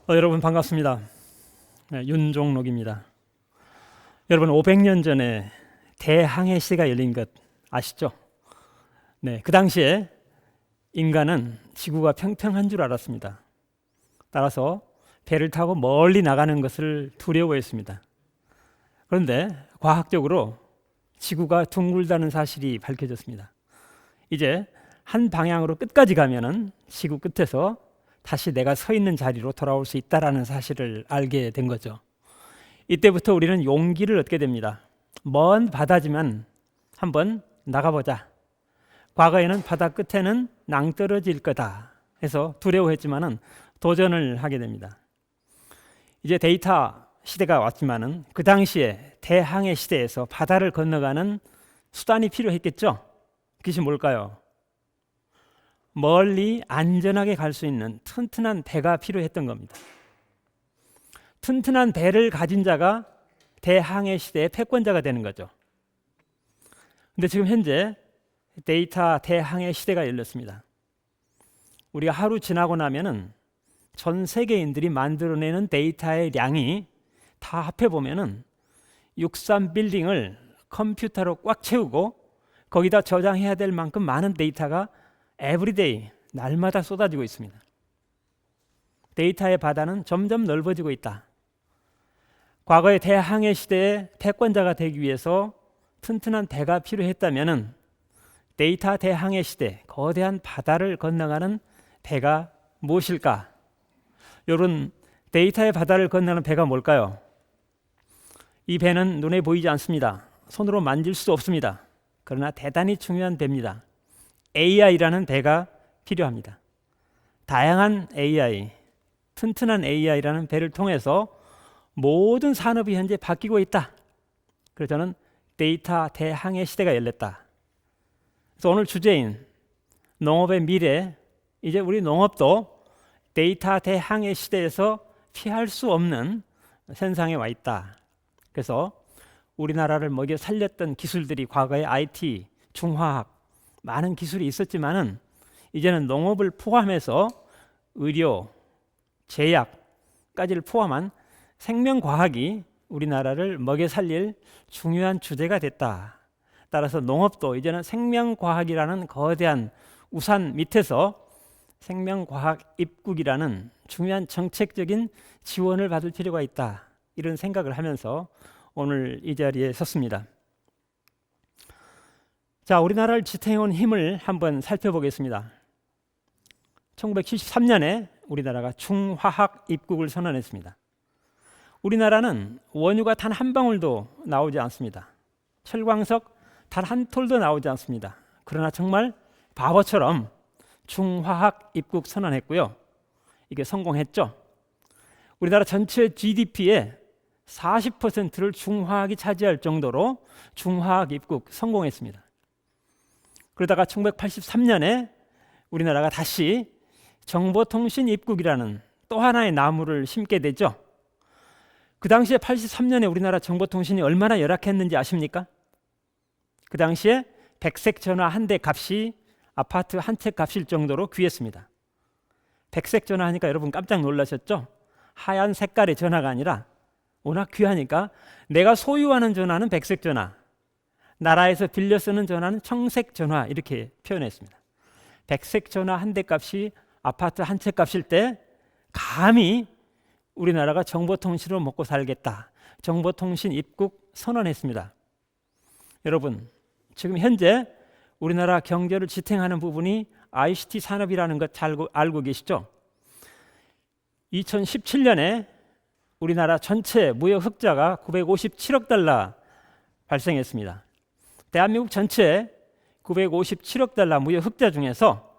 여러분 반갑습니다. 네, 윤종록입니다. 여러분 500년 전에 대항해 시대가 열린 것 아시죠? 네, 그 당시에 인간은 지구가 평평한 줄 알았습니다. 따라서 배를 타고 멀리 나가는 것을 두려워했습니다. 그런데 과학적으로 지구가 둥글다는 사실이 밝혀졌습니다. 이제 한 방향으로 끝까지 가면은 지구 끝에서 다시 내가 서 있는 자리로 돌아올 수 있다는 사실을 알게 된 거죠. 이때부터 우리는 용기를 얻게 됩니다. 먼 바다지만 한번 나가보자. 과거에는 바다 끝에는 낭떠러질 거다 해서 두려워했지만은 도전을 하게 됩니다. 이제 데이터 시대가 왔지만은 그 당시에 대항해 시대에서 바다를 건너가는 수단이 필요했겠죠. 그것이 뭘까요? 멀리 안전하게 갈 수 있는 튼튼한 배가 필요했던 겁니다. 튼튼한 배를 가진 자가 대항해 시대의 패권자가 되는 거죠. 근데 지금 현재 데이터 대항해 시대가 열렸습니다. 우리가 하루 지나고 나면은 전 세계인들이 만들어내는 데이터의 양이 다 합해보면은 63빌딩을 컴퓨터로 꽉 채우고 거기다 저장해야 될 만큼 많은 데이터가 에브리데이 날마다 쏟아지고 있습니다. 데이터의 바다는 점점 넓어지고 있다. 과거의 대항해 시대의 패권자가 되기 위해서 튼튼한 배가 필요했다면은 데이터 대항해 시대 거대한 바다를 건너가는 배가 무엇일까? 이런 데이터의 바다를 건너는 배가 뭘까요? 이 배는 눈에 보이지 않습니다. 손으로 만질 수 없습니다. 그러나 대단히 중요한 배입니다. AI라는 배가 필요합니다. 다양한 AI, 튼튼한 AI라는 배를 통해서 모든 산업이 현재 바뀌고 있다. 그래서 저는 데이터 대항해 시대가 열렸다. 그래서 오늘 주제인 농업의 미래, 이제 우리 농업도 데이터 대항해 시대에서 피할 수 없는 현상에 와 있다. 그래서 우리나라를 먹여 살렸던 기술들이 과거에 IT, 중화학, 많은 기술이 있었지만은 이제는 농업을 포함해서 의료, 제약까지를 포함한 생명과학이 우리나라를 먹여 살릴 중요한 주제가 됐다. 따라서 농업도 이제는 생명과학이라는 거대한 우산 밑에서 생명과학 입국이라는 중요한 정책적인 지원을 받을 필요가 있다. 이런 생각을 하면서 오늘 이 자리에 섰습니다. 자, 우리나라를 지탱해온 힘을 한번 살펴보겠습니다. 1973년에 우리나라가 중화학 입국을 선언했습니다. 우리나라는 원유가 단 한 방울도 나오지 않습니다. 철광석 단 한 톨도 나오지 않습니다. 그러나 정말 바보처럼 중화학 입국 선언했고요. 이게 성공했죠. 우리나라 전체 GDP의 40%를 중화학이 차지할 정도로 중화학 입국 성공했습니다. 그러다가 1983년에 우리나라가 다시 정보통신 입국이라는 또 하나의 나무를 심게 되죠. 그 당시에 83년에 우리나라 정보통신이 얼마나 열악했는지 아십니까? 그 당시에 백색 전화 한 대 값이 아파트 한 채 값일 정도로 귀했습니다. 백색 전화 하니까 여러분 깜짝 놀라셨죠? 하얀 색깔의 전화가 아니라 워낙 귀하니까 내가 소유하는 전화는 백색 전화, 나라에서 빌려 쓰는 전화는 청색 전화 이렇게 표현했습니다. 백색 전화 한 대 값이 아파트 한 채 값일 때 감히 우리나라가 정보통신으로 먹고 살겠다. 정보통신 입국 선언했습니다. 여러분, 지금 현재 우리나라 경제를 지탱하는 부분이 ICT 산업이라는 것 잘 알고 계시죠? 2017년에 우리나라 전체 무역 흑자가 957억 달러 발생했습니다. 대한민국 전체 957억 달러 무역 흑자 중에서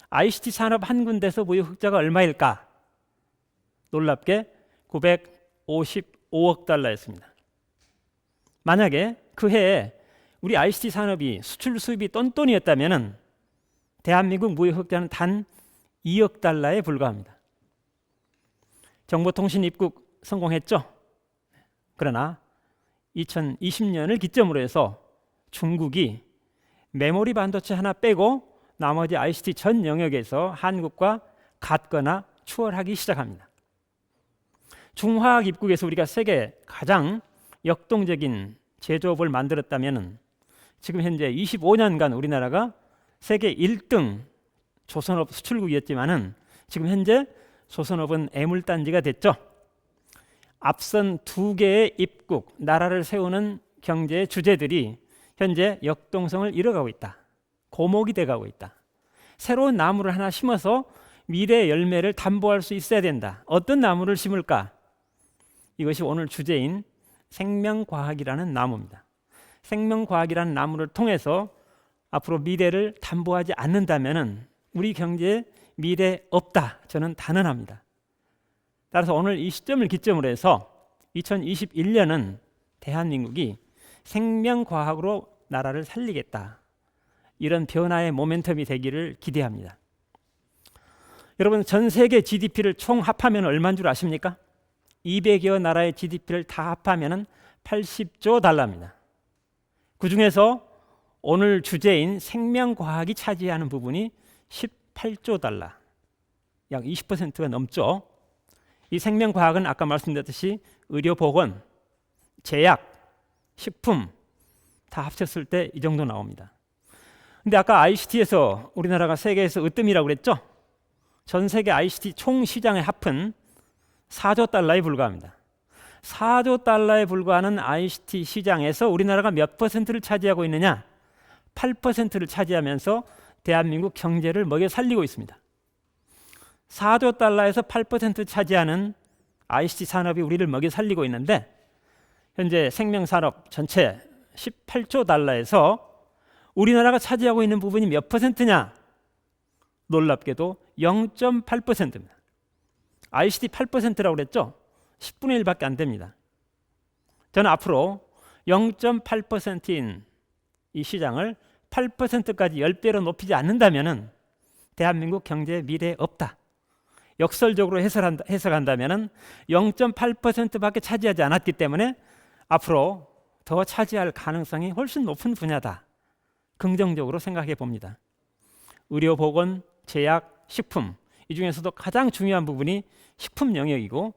ICT 산업 한 군데서 무역 흑자가 얼마일까? 놀랍게 955억 달러였습니다. 만약에 그 해에 우리 ICT 산업이 수출 수입이 똔똔이었다면 대한민국 무역 흑자는 단 2억 달러에 불과합니다. 정보통신 입국 성공했죠? 그러나 2020년을 기점으로 해서 중국이 메모리 반도체 하나 빼고 나머지 ICT 전 영역에서 한국과 같거나 추월하기 시작합니다. 중화학 입국에서 우리가 세계 가장 역동적인 제조업을 만들었다면 지금 현재 25년간 우리나라가 세계 1등 조선업 수출국이었지만은 지금 현재 조선업은 애물단지가 됐죠. 앞선 두 개의 입국, 나라를 세우는 경제의 주제들이 현재 역동성을 잃어가고 있다. 고목이 돼가고 있다. 새로운 나무를 하나 심어서 미래의 열매를 담보할 수 있어야 된다. 어떤 나무를 심을까? 이것이 오늘 주제인 생명과학이라는 나무입니다. 생명과학이라는 나무를 통해서 앞으로 미래를 담보하지 않는다면 우리 경제에 미래 없다. 저는 단언합니다. 따라서 오늘 이 시점을 기점으로 해서 2021년은 대한민국이 생명과학으로 나라를 살리겠다. 이런 변화의 모멘텀이 되기를 기대합니다. 여러분, 전 세계 GDP를 총 합하면 얼마인 줄 아십니까? 200여 나라의 GDP를 다 합하면 80조 달러입니다. 그 중에서 오늘 주제인 생명과학이 차지하는 부분이 18조 달러, 약 20%가 넘죠. 이 생명과학은 아까 말씀드렸듯이 의료보건, 제약, 식품 다 합쳤을 때 이 정도 나옵니다. 근데 아까 ICT에서 우리나라가 세계에서 으뜸이라고 그랬죠? 전 세계 ICT 총 시장의 합은 4조 달러에 불과합니다. 4조 달러에 불과하는 ICT 시장에서 우리나라가 몇 퍼센트를 차지하고 있느냐? 8%를 차지하면서 대한민국 경제를 먹여 살리고 있습니다. 4조 달러에서 8% 차지하는 ICT 산업이 우리를 먹여 살리고 있는데 현재 생명산업 전체 18조 달러에서 우리나라가 차지하고 있는 부분이 몇 퍼센트냐? 놀랍게도 0.8%입니다. ICT 8%라고 그랬죠? 10분의 1밖에 안 됩니다. 저는 앞으로 0.8%인 이 시장을 8%까지 10배로 높이지 않는다면 대한민국 경제에 미래 없다. 역설적으로 해석한다면 0.8%밖에 차지하지 않았기 때문에 앞으로 더 차지할 가능성이 훨씬 높은 분야다. 긍정적으로 생각해 봅니다. 의료보건, 제약, 식품 이 중에서도 가장 중요한 부분이 식품 영역이고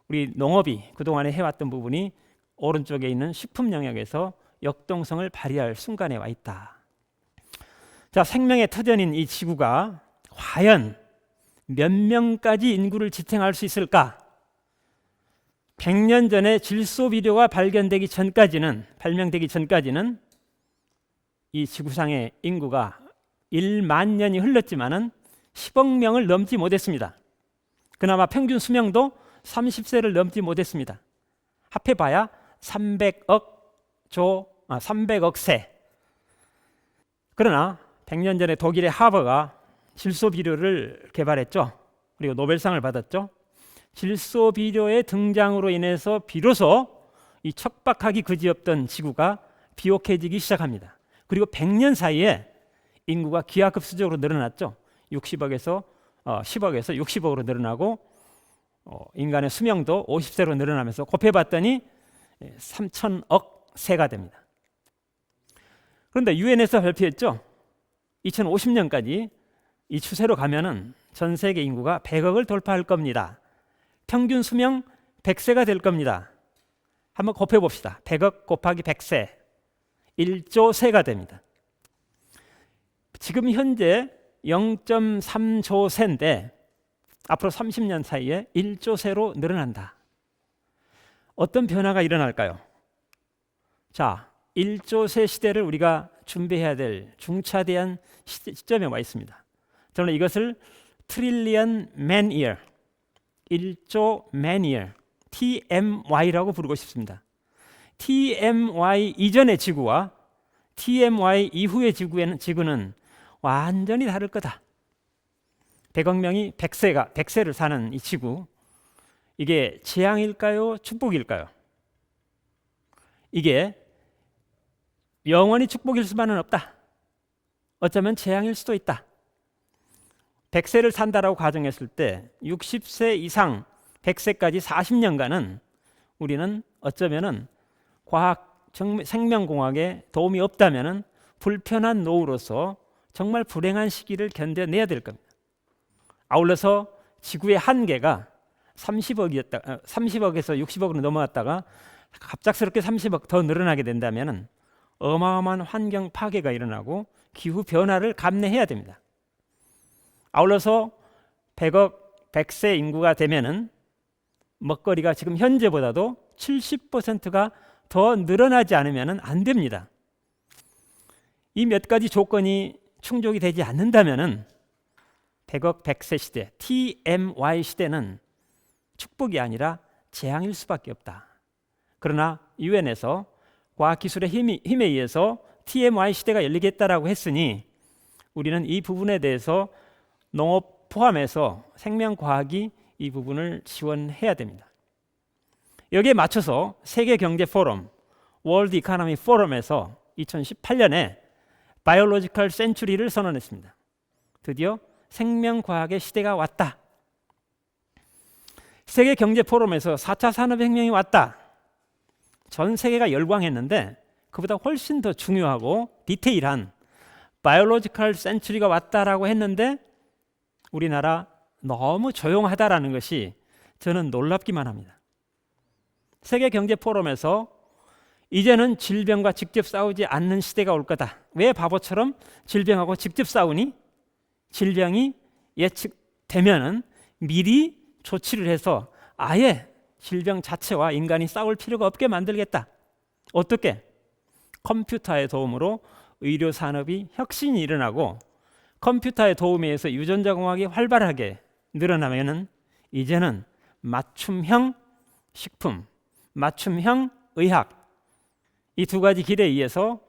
우리 농업이 그동안에 해왔던 부분이 오른쪽에 있는 식품 영역에서 역동성을 발휘할 순간에 와 있다. 자, 생명의 터전인 이 지구가 과연 몇 명까지 인구를 지탱할 수 있을까? 100년 전에 질소비료가 발명되기 전까지는 이 지구상의 인구가 1만 년이 흘렀지만은 10억 명을 넘지 못했습니다. 그나마 평균 수명도 30세를 넘지 못했습니다. 합해봐야 300억 세. 그러나 100년 전에 독일의 하버가 질소비료를 개발했죠. 그리고 노벨상을 받았죠. 질소비료의 등장으로 인해서 비로소 이 척박하기 그지없던 지구가 비옥해지기 시작합니다. 그리고 100년 사이에 인구가 기하급수적으로 늘어났죠. 10억에서 60억으로 늘어나고 인간의 수명도 50세로 늘어나면서 곱해봤더니 3천억 세가 됩니다. 그런데 유엔에서 발표했죠. 2050년까지 이 추세로 가면은 전 세계 인구가 100억을 돌파할 겁니다. 평균 수명 100세가 될 겁니다. 한번 곱해봅시다. 100억 곱하기 100세 1조 세가 됩니다. 지금 현재 0.3조 세인데 앞으로 30년 사이에 1조 세로 늘어난다. 어떤 변화가 일어날까요? 자, 1조 세 시대를 우리가 준비해야 될 중차대한 시점에 와 있습니다. 저는 이것을 트릴리언 맨 이어, 1조 맨 이어, TMY라고 부르고 싶습니다. TMY 이전의 지구와 TMY 이후의 지구는 완전히 다를 거다. 100억 명이 100세를 사는 이 지구, 이게 재앙일까요? 축복일까요? 이게 영원히 축복일 수만은 없다. 어쩌면 재앙일 수도 있다. 100세를 산다라고 가정했을 때 60세 이상 100세까지 40년간은 우리는 어쩌면은 생명공학에 도움이 없다면은 불편한 노후로서 정말 불행한 시기를 견뎌내야 될 겁니다. 아울러서 지구의 한계가 30억에서 60억으로 넘어갔다가 갑작스럽게 30억 더 늘어나게 된다면 어마어마한 환경 파괴가 일어나고 기후 변화를 감내해야 됩니다. 아울러서 100억 100세 인구가 되면은 먹거리가 지금 현재보다도 70%가 더 늘어나지 않으면 안 됩니다. 이 몇 가지 조건이 충족이 되지 않는다면 100억 100세 시대, TMY 시대는 축복이 아니라 재앙일 수밖에 없다. 그러나 유엔에서 과학기술의 힘에 의해서 TMY 시대가 열리겠다라고 했으니 우리는 이 부분에 대해서 농업 포함해서 생명과학이 이 부분을 지원해야 됩니다. 여기에 맞춰서 세계경제포럼, 월드 이코노미 포럼에서 2018년에 바이올로지컬 센츄리를 선언했습니다. 드디어 생명과학의 시대가 왔다. 세계경제포럼에서 4차 산업혁명이 왔다. 전 세계가 열광했는데 그보다 훨씬 더 중요하고 디테일한 바이올로지컬 센츄리가 왔다라고 했는데 우리나라 너무 조용하다라는 것이 저는 놀랍기만 합니다. 세계경제포럼에서 이제는 질병과 직접 싸우지 않는 시대가 올 거다. 왜 바보처럼 질병하고 직접 싸우니? 질병이 예측되면은 미리 조치를 해서 아예 질병 자체와 인간이 싸울 필요가 없게 만들겠다. 어떻게? 컴퓨터의 도움으로 의료 산업이 혁신이 일어나고 컴퓨터의 도움에 의해서 유전자 공학이 활발하게 늘어나면은 이제는 맞춤형 식품, 맞춤형 의학 이 두 가지 길에 의해서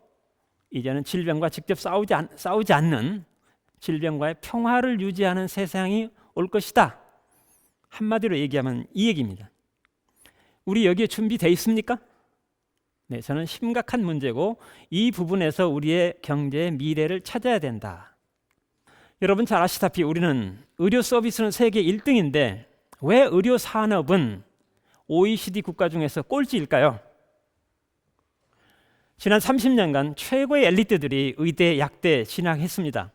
이제는 질병과 직접 싸우지 않는 질병과의 평화를 유지하는 세상이 올 것이다. 한마디로 얘기하면 이 얘기입니다. 우리 여기에 준비되어 있습니까? 네, 저는 심각한 문제고 이 부분에서 우리의 경제의 미래를 찾아야 된다. 여러분 잘 아시다시피 우리는 의료 서비스는 세계 1등인데 왜 의료 산업은 OECD 국가 중에서 꼴찌일까요? 지난 30년간 최고의 엘리트들이 의대, 약대 진학했습니다.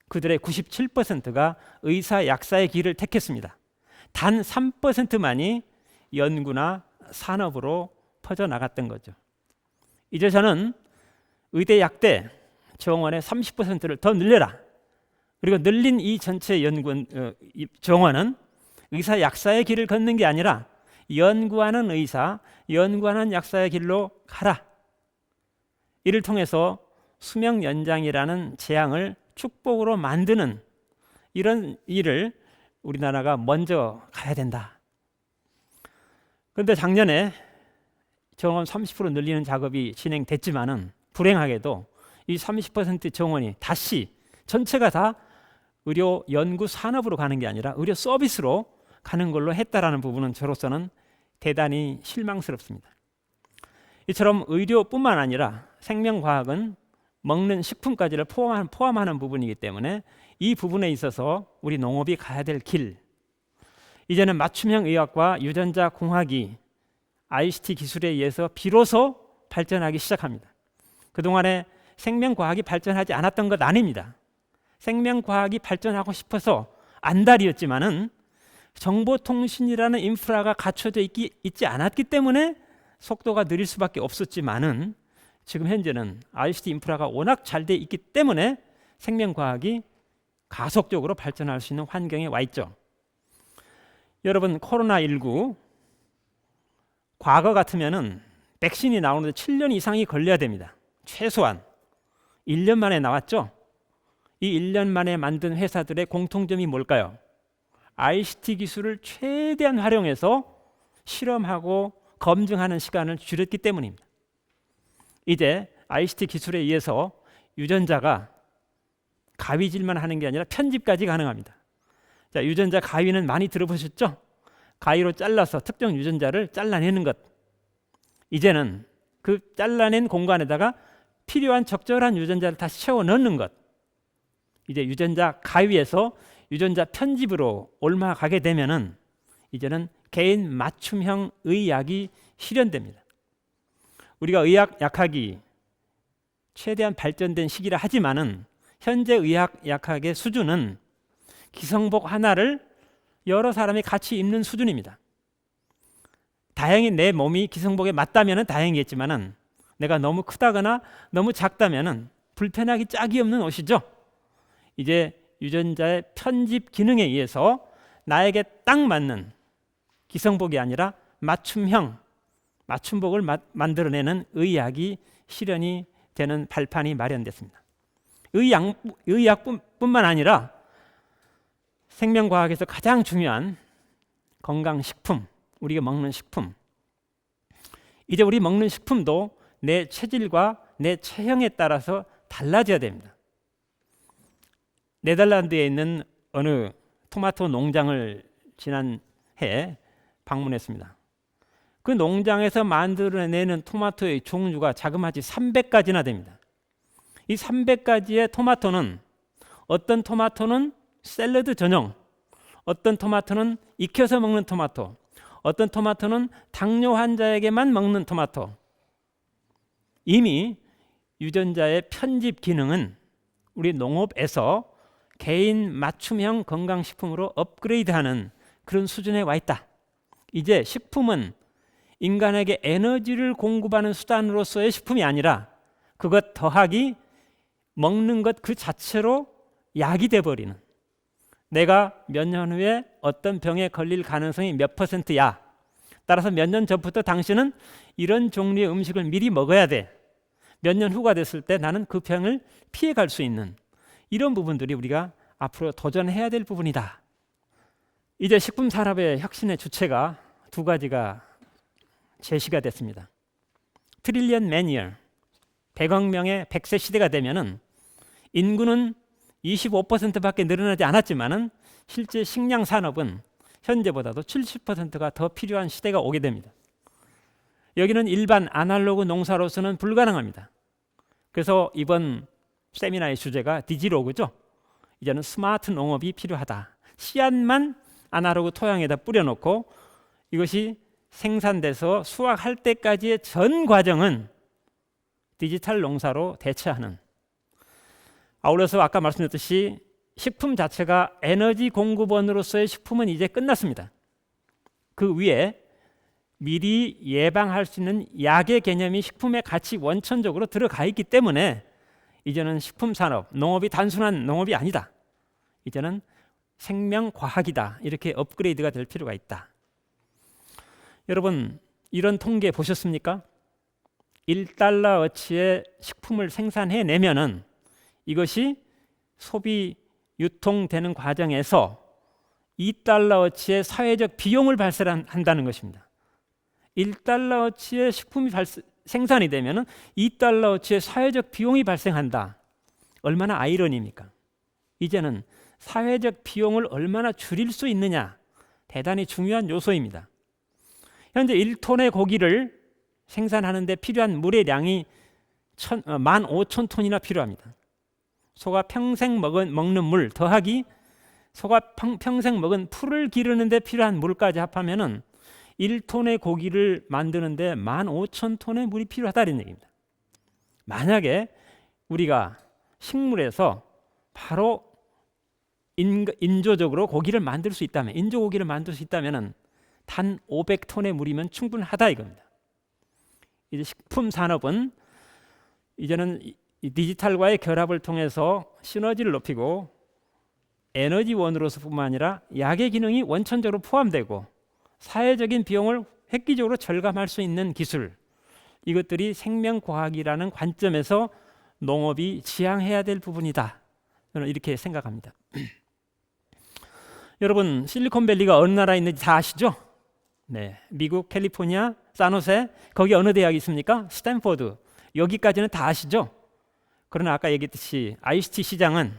그들의 97%가 의사, 약사의 길을 택했습니다. 단 3%만이 연구나 산업으로 퍼져나갔던 거죠. 이제 저는 의대, 약대 정원의 30%를 더 늘려라. 그리고 늘린 이 전체 정원은 의사, 약사의 길을 걷는 게 아니라 연구하는 의사, 연구하는 약사의 길로 가라. 이를 통해서 수명 연장이라는 재앙을 축복으로 만드는 이런 일을 우리나라가 먼저 가야 된다. 그런데 작년에 정원 30% 늘리는 작업이 진행됐지만은 불행하게도 이 30% 정원이 다시 전체가 다 의료 연구 산업으로 가는 게 아니라 의료 서비스로 가는 걸로 했다라는 부분은 저로서는 대단히 실망스럽습니다. 이처럼 의료뿐만 아니라 생명과학은 먹는 식품까지를 포함하는 부분이기 때문에 이 부분에 있어서 우리 농업이 가야 될 길, 이제는 맞춤형 의학과 유전자 공학이 ICT 기술에 의해서 비로소 발전하기 시작합니다. 그동안에 생명과학이 발전하지 않았던 것 아닙니다. 생명과학이 발전하고 싶어서 안달이었지만은 정보통신이라는 인프라가 갖춰져 있지 않았기 때문에 속도가 느릴 수밖에 없었지만은 지금 현재는 ICT 인프라가 워낙 잘 돼 있기 때문에 생명과학이 가속적으로 발전할 수 있는 환경에 와 있죠. 여러분, 코로나19 과거 같으면은 백신이 나오는데 7년 이상이 걸려야 됩니다. 최소한 1년 만에 나왔죠. 이 1년 만에 만든 회사들의 공통점이 뭘까요? ICT 기술을 최대한 활용해서 실험하고 검증하는 시간을 줄였기 때문입니다. 이제 ICT 기술에 의해서 유전자가 가위질만 하는 게 아니라 편집까지 가능합니다. 자, 유전자 가위는 많이 들어보셨죠? 가위로 잘라서 특정 유전자를 잘라내는 것. 이제는 그 잘라낸 공간에다가 필요한 적절한 유전자를 다시 채워 넣는 것. 이제 유전자 가위에서 유전자 편집으로 올라가게 되면은 이제는 개인 맞춤형 의학이 실현됩니다. 우리가 의학 약학이 최대한 발전된 시기라 하지만은 현재 의학 약학의 수준은 기성복 하나를 여러 사람이 같이 입는 수준입니다. 다행히 내 몸이 기성복에 맞다면 다행이겠지만은 내가 너무 크다거나 너무 작다면 불편하기 짝이 없는 옷이죠. 이제 유전자의 편집 기능에 의해서 나에게 딱 맞는 기성복이 아니라 맞춤복을 만들어내는 의학이 실현이 되는 발판이 마련됐습니다. 의학뿐만 아니라 생명과학에서 가장 중요한 건강식품, 우리가 먹는 식품, 이제 우리 먹는 식품도 내 체질과 내 체형에 따라서 달라져야 됩니다. 네덜란드에 있는 어느 토마토 농장을 지난해 방문했습니다. 그 농장에서 만들어내는 토마토의 종류가 자그마치 300가지나 됩니다. 이 300가지의 토마토는 어떤 토마토는 샐러드 전용, 어떤 토마토는 익혀서 먹는 토마토, 어떤 토마토는 당뇨 환자에게만 먹는 토마토. 이미 유전자의 편집 기능은 우리 농업에서 개인 맞춤형 건강식품으로 업그레이드하는 그런 수준에 와 있다. 이제 식품은 인간에게 에너지를 공급하는 수단으로서의 식품이 아니라 그것 더하기 먹는 것 그 자체로 약이 돼버리는, 내가 몇 년 후에 어떤 병에 걸릴 가능성이 몇 %야, 따라서 몇 년 전부터 당신은 이런 종류의 음식을 미리 먹어야 돼, 몇 년 후가 됐을 때 나는 그 병을 피해갈 수 있는 이런 부분들이 우리가 앞으로 도전해야 될 부분이다. 이제 식품 산업의 혁신의 주체가 두 가지가 제시가 됐습니다. 트릴리언 매니어, 100억 명의 100세 시대가 되면은 인구는 25%밖에 늘어나지 않았지만은 실제 식량 산업은 현재보다도 70%가 더 필요한 시대가 오게 됩니다. 여기는 일반 아날로그 농사로서는 불가능합니다. 그래서 이번 세미나의 주제가 디지로그죠. 이제는 스마트 농업이 필요하다. 씨앗만 아날로그 토양에다 뿌려놓고 이것이 생산돼서 수확할 때까지의 전 과정은 디지털 농사로 대체하는, 아울러서 아까 말씀드렸듯이 식품 자체가 에너지 공급원으로서의 식품은 이제 끝났습니다. 그 위에 미리 예방할 수 있는 약의 개념이 식품에 같이 원천적으로 들어가 있기 때문에 이제는 식품 산업, 농업이 단순한 농업이 아니다. 이제는 생명과학이다. 이렇게 업그레이드가 될 필요가 있다. 여러분, 이런 통계 보셨습니까? $1어치의 식품을 생산해내면은 이것이 소비, 유통되는 과정에서 $2어치의 사회적 비용을 발생한다는 것입니다. $1어치의 식품이 생산이 되면은 $2어치의 사회적 비용이 발생한다. 얼마나 아이러니입니까? 이제는 사회적 비용을 얼마나 줄일 수 있느냐, 대단히 중요한 요소입니다. 현재 1톤의 고기를 생산하는 데 필요한 물의 양이 15,000톤이나 필요합니다. 소가 평생 먹는 물 더하기 소가 평생 먹은 풀을 기르는 데 필요한 물까지 합하면은 1톤의 고기를 만드는 데 15,000톤의 물이 필요하다는 얘기입니다. 만약에 우리가 식물에서 바로 인조적으로 고기를 만들 수 있다면, 인조고기를 만들 수 있다면은 단 500톤의 물이면 충분하다 이겁니다. 이제 식품 산업은 이제는 이 디지털과의 결합을 통해서 시너지를 높이고 에너지원으로서뿐만 아니라 약의 기능이 원천적으로 포함되고 사회적인 비용을 획기적으로 절감할 수 있는 기술, 이것들이 생명과학이라는 관점에서 농업이 지향해야 될 부분이다. 저는 이렇게 생각합니다. 여러분, 실리콘밸리가 어느 나라에 있는지 다 아시죠? 네, 미국 캘리포니아 산호세, 거기 어느 대학이 있습니까? 스탠포드. 여기까지는 다 아시죠? 그러나 아까 얘기했듯이 ICT 시장은,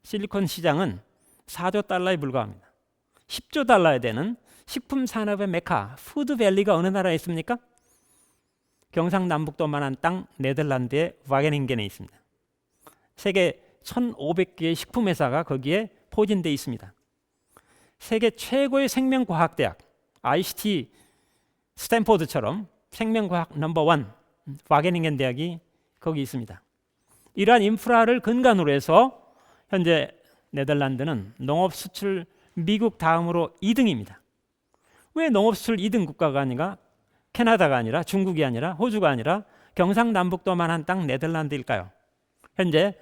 실리콘 시장은 $4조 불과합니다. $10조 되는 식품 산업의 메카 푸드밸리가 어느 나라에 있습니까? 경상남북도만한 땅 네덜란드의 와게닝겐에 있습니다. 세계 1,500개의 식품 회사가 거기에 포진되어 있습니다. 세계 최고의 생명과학대학 ICT 스탠포드처럼 생명과학 넘버1 와게닝겐 대학이 거기 있습니다. 이러한 인프라를 근간으로 해서 현재 네덜란드는 농업 수출 미국 다음으로 2등입니다. 왜 농업 수출 2등 국가가 아니라 캐나다가 아니라 중국이 아니라 호주가 아니라 경상남북도만한 땅 네덜란드일까요? 현재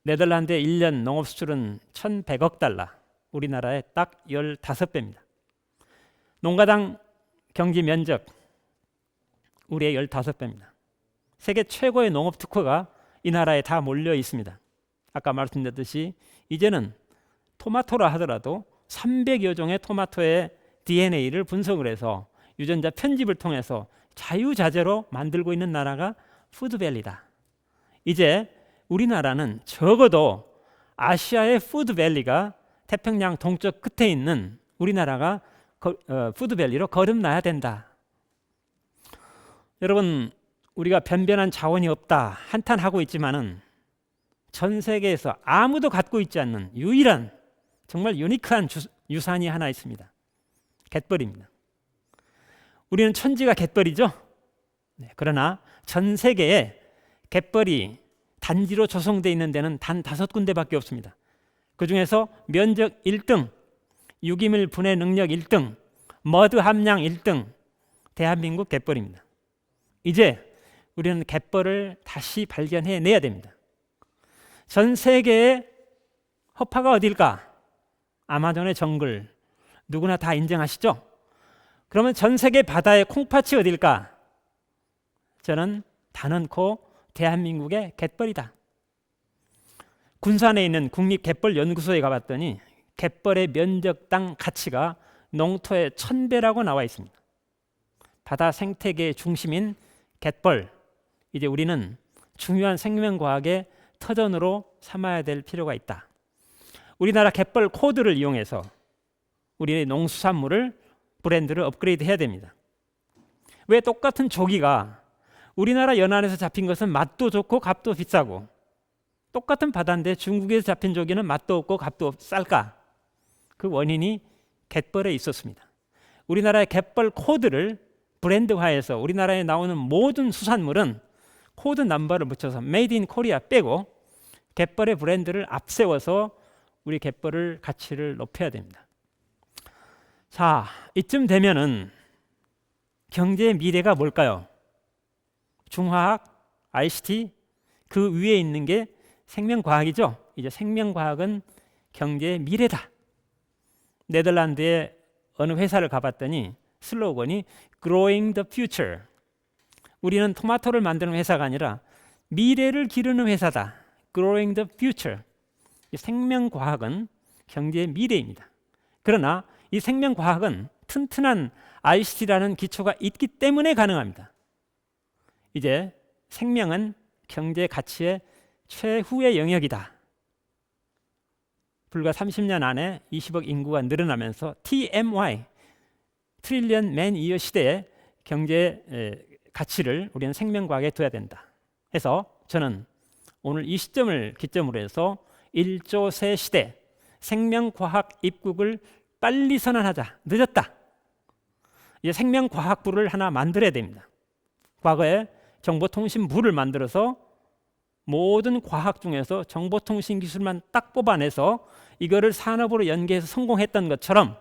네덜란드의 1년 농업 수출은 1,100억 달러, 우리나라의 딱 15배입니다. 농가당 경지 면적 우리의 15배입니다. 세계 최고의 농업 특허가 이 나라에 다 몰려 있습니다. 아까 말씀드렸듯이 이제는 토마토라 하더라도 300여 종의 토마토의 DNA를 분석을 해서 유전자 편집을 통해서 자유자재로 만들고 있는 나라가 푸드밸리다. 이제 우리나라는 적어도 아시아의 푸드밸리가 태평양 동쪽 끝에 있는 우리나라가 푸드밸리로 거듭나야 된다. 여러분, 우리가 변변한 자원이 없다 한탄하고 있지만은 전 세계에서 아무도 갖고 있지 않는 유일한 정말 유니크한 유산이 하나 있습니다. 갯벌입니다. 우리는 천지가 갯벌이죠. 네, 그러나 전 세계에 갯벌이 단지로 조성되어 있는 데는 단 5군데밖에 없습니다. 그 중에서 면적 1등, 유기물 분해 능력 1등, 머드 함량 1등, 대한민국 갯벌입니다. 이제 우리는 갯벌을 다시 발견해내야 됩니다. 전 세계의 허파가 어딜까? 아마존의 정글, 누구나 다 인정하시죠? 그러면 전 세계 바다의 콩팥이 어딜까? 저는 단언코 대한민국의 갯벌이다. 군산에 있는 국립갯벌연구소에 가봤더니 갯벌의 면적당 가치가 농토의 1000배라고 나와 있습니다. 바다 생태계의 중심인 갯벌, 이제 우리는 중요한 생명과학의 터전으로 삼아야 될 필요가 있다. 우리나라 갯벌 코드를 이용해서 우리의 농수산물을 브랜드를 업그레이드 해야 됩니다. 왜 똑같은 조기가 우리나라 연안에서 잡힌 것은 맛도 좋고 값도 비싸고 똑같은 바다인데 중국에서 잡힌 조기는 맛도 없고 값도 쌀까? 그 원인이 갯벌에 있었습니다. 우리나라의 갯벌 코드를 브랜드화해서 우리나라에 나오는 모든 수산물은 코드 넘버를 붙여서 메이드 인 코리아 빼고 갯벌의 브랜드를 앞세워서 우리 갯벌을 가치를 높여야 됩니다. 자, 이쯤 되면은 경제의 미래가 뭘까요? 중화학, ICT, 그 위에 있는 게 생명과학이죠. 이제 생명과학은 경제의 미래다. 네덜란드의 어느 회사를 가봤더니 슬로건이 Growing the Future. 우리는 토마토를 만드는 회사가 아니라 미래를 기르는 회사다. Growing the Future. 생명과학은 경제의 미래입니다. 그러나 이 생명과학은 튼튼한 ICT라는 기초가 있기 때문에 가능합니다. 이제 생명은 경제 가치의 최후의 영역이다. 불과 30년 안에 20억 인구가 늘어나면서 TMY, 트릴리언 맨 이어 시대의 경제 가치를 우리는 생명과학에 둬야 된다. 해서 저는 오늘 이 시점을 기점으로 해서 1조 세 시대 생명과학 입국을 빨리 선언하자. 늦었다. 이제 생명과학부를 하나 만들어야 됩니다. 과거에 정보통신부를 만들어서 모든 과학 중에서 정보통신 기술만 딱 뽑아내서 이거를 산업으로 연계해서 성공했던 것처럼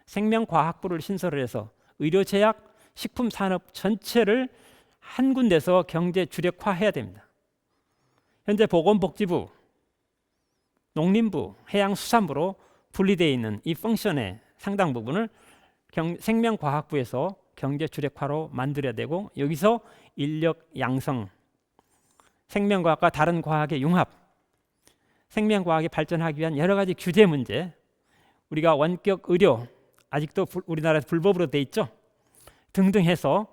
생명과학부를 신설을 해서 의료제약, 식품산업 전체를 한 군데서 경제 주력화해야 됩니다. 현재 보건복지부, 농림부, 해양수산부로 분리되어 있는 이 펑션의 상당 부분을 생명과학부에서 경제 주력화로 만들어야 되고 여기서 인력 양성, 생명과학과 다른 과학의 융합, 생명과학이 발전하기 위한 여러 가지 규제 문제, 우리가 원격 의료 아직도 우리나라에서 불법으로 돼 있죠. 등등 해서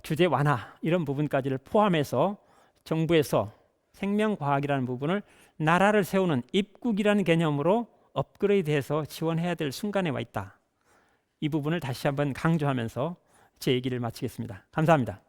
규제 완화 이런 부분까지를 포함해서 정부에서 생명과학이라는 부분을 나라를 세우는 입국이라는 개념으로 업그레이드해서 지원해야 될 순간에 와 있다. 이 부분을 다시 한번 강조하면서 제 얘기를 마치겠습니다. 감사합니다.